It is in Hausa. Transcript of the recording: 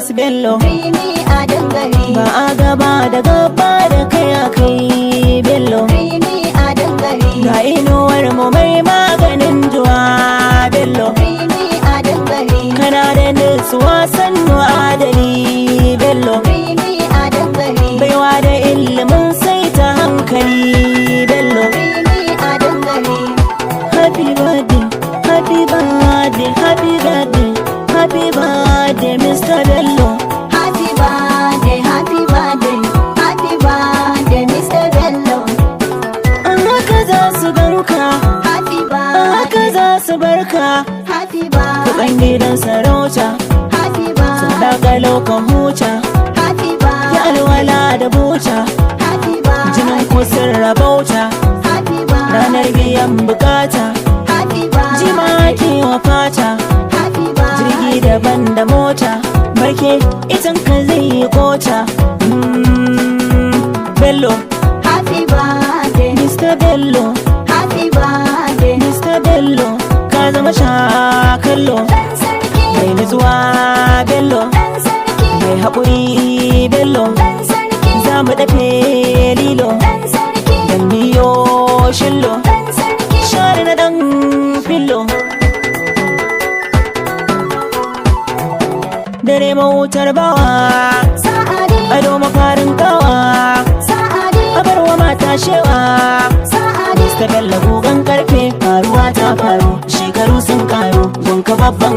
Abbas Bello Rimi a dangare ba a gaba da gaba da kai a kai Bello Rimi a dangare ga inuwar mu mai maganin juwa Bello Rimi a dangare kana da nutsuwa sannu adali Bello Rimi a dangare baiwa da ilimin sai ta hankali Bello Rimi a dangare happy birthday happy birthday happy birthday happy birthday Mr. Bello Happy birthday, happy birthday, happy birthday, Mr. Bello. an haka za su ganka Happy an haka birthday, za su barka happy kuɗin birthday, gidan sarauta happy sun birthday, daga lokan huta happy ya birthday, alwala da buta happy jinin birthday, kusur rabauta happy ranar birthday, biyan bukata happy jima birthday, ke wa fata happy jirgi birthday, daban da mota barke itan ka zai yi kota Bello happy birthday, Mr. Bello happy birthday. Mr. Bello ka zama shakallo Dan sarki, mai nutsuwa Bello dan sarki, mai haƙuri Bello dan sarki, za mu dafe lilo dan sarki, dan biyo shillo dan sarki. share na dan fillo dare mawutar bawa Sa'adi, ado mafarin kawa sa'adi, abarwa mata shewa sa'adi. Mr. Bello gugan karfe faruwa ta faru shekaru sun karu gunka babban